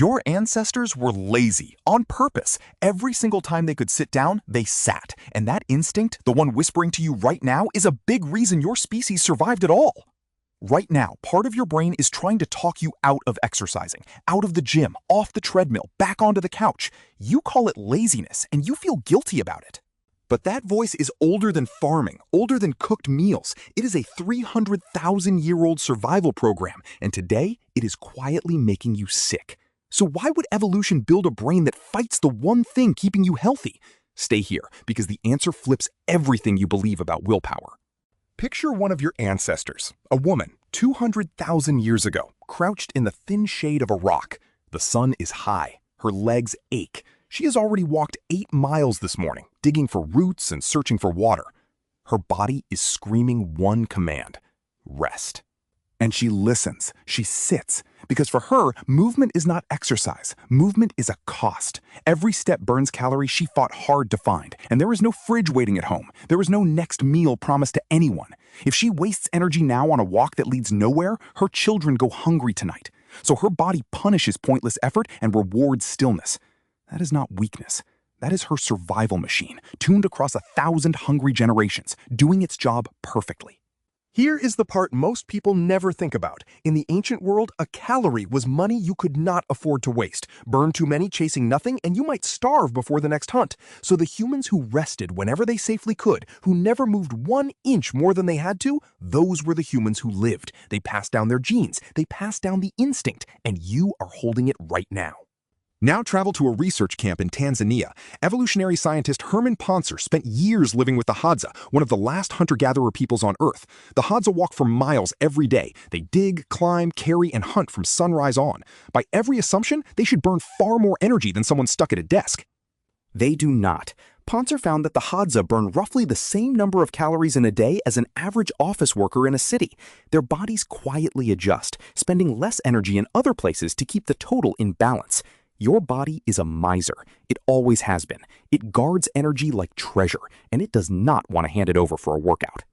Your ancestors were lazy, on purpose. Every single time they could sit down, they sat. And that instinct, the one whispering to you right now, is a big reason your species survived at all. Right now, part of your brain is trying to talk you out of exercising, out of the gym, off the treadmill, back onto the couch. You call it laziness, and you feel guilty about it. But that voice is older than farming, older than cooked meals. It is a 300,000-year-old survival program, and today it is quietly making you sick. So why would evolution build a brain that fights the one thing keeping you healthy? Stay here, because the answer flips everything you believe about willpower. Picture one of your ancestors, a woman, 200,000 years ago, crouched in the thin shade of a rock. The sun is high. Her legs ache. She has already walked 8 miles this morning, digging for roots and searching for water. Her body is screaming one command: rest. And she listens, she sits, because for her, movement is not exercise. Movement is a cost. Every step burns calories she fought hard to find, and there is no fridge waiting at home. There is no next meal promised to anyone. If she wastes energy now on a walk that leads nowhere, her children go hungry tonight. So her body punishes pointless effort and rewards stillness. That is not weakness. That is her survival machine, tuned across 1,000 hungry generations, doing its job perfectly. Here is the part most people never think about. In the ancient world, a calorie was money you could not afford to waste. Burn too many chasing nothing, and you might starve before the next hunt. So the humans who rested whenever they safely could, who never moved 1 inch more than they had to, those were the humans who lived. They passed down their genes. They passed down the instinct, and you are holding it right now. Now travel to a research camp in Tanzania. Evolutionary scientist Herman Pontzer spent years living with the Hadza, one of the last hunter-gatherer peoples on Earth. The Hadza walk for miles every day. They dig, climb, carry, and hunt from sunrise on. By every assumption, they should burn far more energy than someone stuck at a desk. They do not. Pontzer found that the Hadza burn roughly the same number of calories in a day as an average office worker in a city. Their bodies quietly adjust, spending less energy in other places to keep the total in balance. Your body is a miser. It always has been. It guards energy like treasure, and it does not want to hand it over for a workout.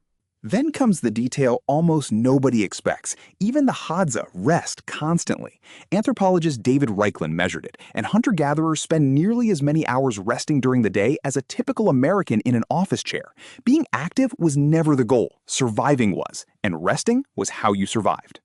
Then comes the detail almost nobody expects. Even the Hadza rest constantly. Anthropologist David Reichland measured it, and hunter-gatherers spend nearly as many hours resting during the day as a typical American in an office chair. Being active was never the goal. Surviving was, and resting was how you survived.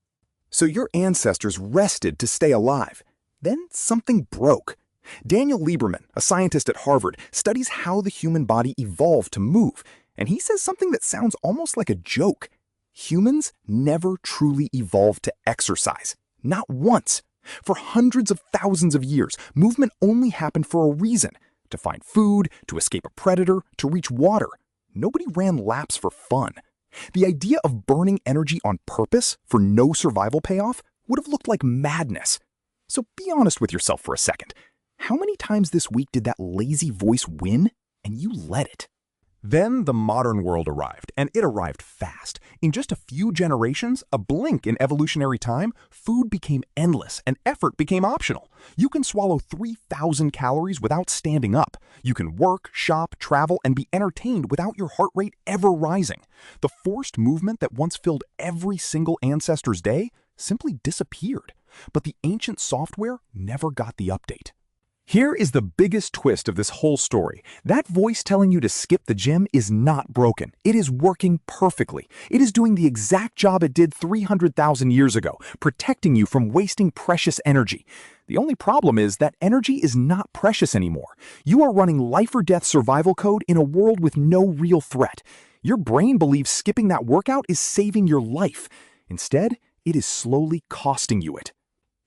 So your ancestors rested to stay alive. Then something broke. Daniel Lieberman, a scientist at Harvard, studies how the human body evolved to move, and he says something that sounds almost like a joke. Humans never truly evolved to exercise. Not once. For hundreds of thousands of years, movement only happened for a reason: to find food, to escape a predator, to reach water. Nobody ran laps for fun. The idea of burning energy on purpose for no survival payoff would have looked like madness. So be honest with yourself for a second. How many times this week did that lazy voice win, and you let it? Then the modern world arrived, and it arrived fast. In just a few generations, a blink in evolutionary time, food became endless and effort became optional. You can swallow 3,000 calories without standing up. You can work, shop, travel, and be entertained without your heart rate ever rising. The forced movement that once filled every single ancestor's day simply disappeared. But the ancient software never got the update. Here is the biggest twist of this whole story. That voice telling you to skip the gym is not broken. It is working perfectly. It is doing the exact job it did 300,000 years ago, protecting you from wasting precious energy. The only problem is that energy is not precious anymore. You are running life or death survival code in a world with no real threat. Your brain believes skipping that workout is saving your life. Instead, it is slowly costing you it.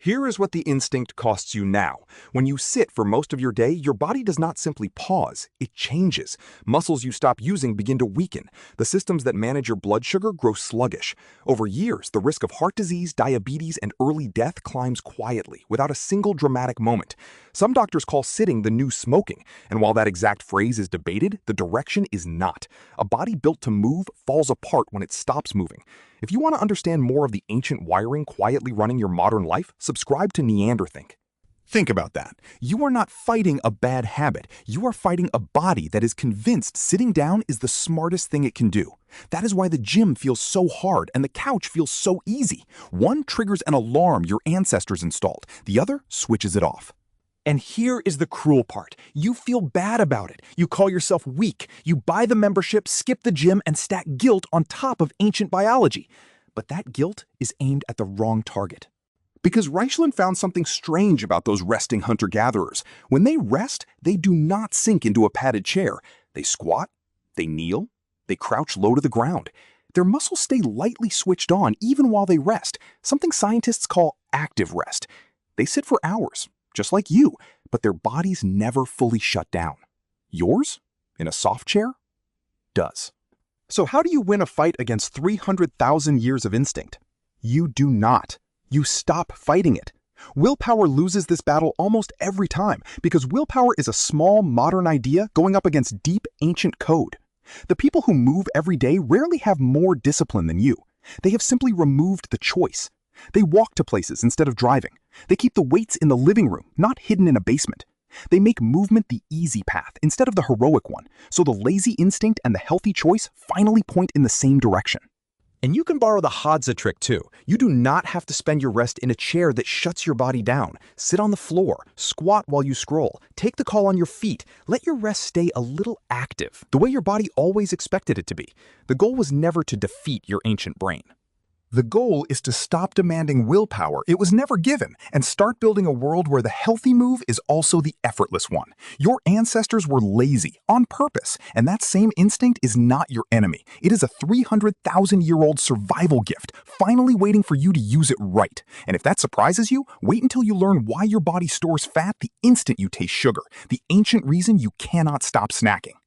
Here is what the instinct costs you now. When you sit for most of your day, your body does not simply pause, it changes. Muscles you stop using begin to weaken. The systems that manage your blood sugar grow sluggish. Over years, the risk of heart disease, diabetes, and early death climbs quietly, without a single dramatic moment. Some doctors call sitting the new smoking, and while that exact phrase is debated, the direction is not. A body built to move falls apart when it stops moving. If you want to understand more of the ancient wiring quietly running your modern life, subscribe to Neanderthink. Think about that. You are not fighting a bad habit. You are fighting a body that is convinced sitting down is the smartest thing it can do. That is why the gym feels so hard and the couch feels so easy. One triggers an alarm your ancestors installed. The other switches it off. And here is the cruel part. You feel bad about it. You call yourself weak. You buy the membership, skip the gym, and stack guilt on top of ancient biology. But that guilt is aimed at the wrong target. Because Reichland found something strange about those resting hunter-gatherers. When they rest, they do not sink into a padded chair. They squat, they kneel, they crouch low to the ground. Their muscles stay lightly switched on even while they rest, something scientists call active rest. They sit for hours, just like you, but their bodies never fully shut down. Yours, in a soft chair, does. So how do you win a fight against 300,000 years of instinct? You do not. You stop fighting it. Willpower loses this battle almost every time because willpower is a small, modern idea going up against deep, ancient code. The people who move every day rarely have more discipline than you. They have simply removed the choice. They walk to places instead of driving. They keep the weights in the living room, not hidden in a basement. They make movement the easy path instead of the heroic one, so the lazy instinct and the healthy choice finally point in the same direction. And you can borrow the Hadza trick too. You do not have to spend your rest in a chair that shuts your body down. Sit on the floor, squat while you scroll, take the call on your feet. Let your rest stay a little active, the way your body always expected it to be. The goal was never to defeat your ancient brain. The goal is to stop demanding willpower it was never given and start building a world where the healthy move is also the effortless one. Your ancestors were lazy on purpose, and that same instinct is not your enemy. It is a 300,000-year-old survival gift, finally waiting for you to use it right. And if that surprises you, wait until you learn why your body stores fat the instant you taste sugar, the ancient reason you cannot stop snacking.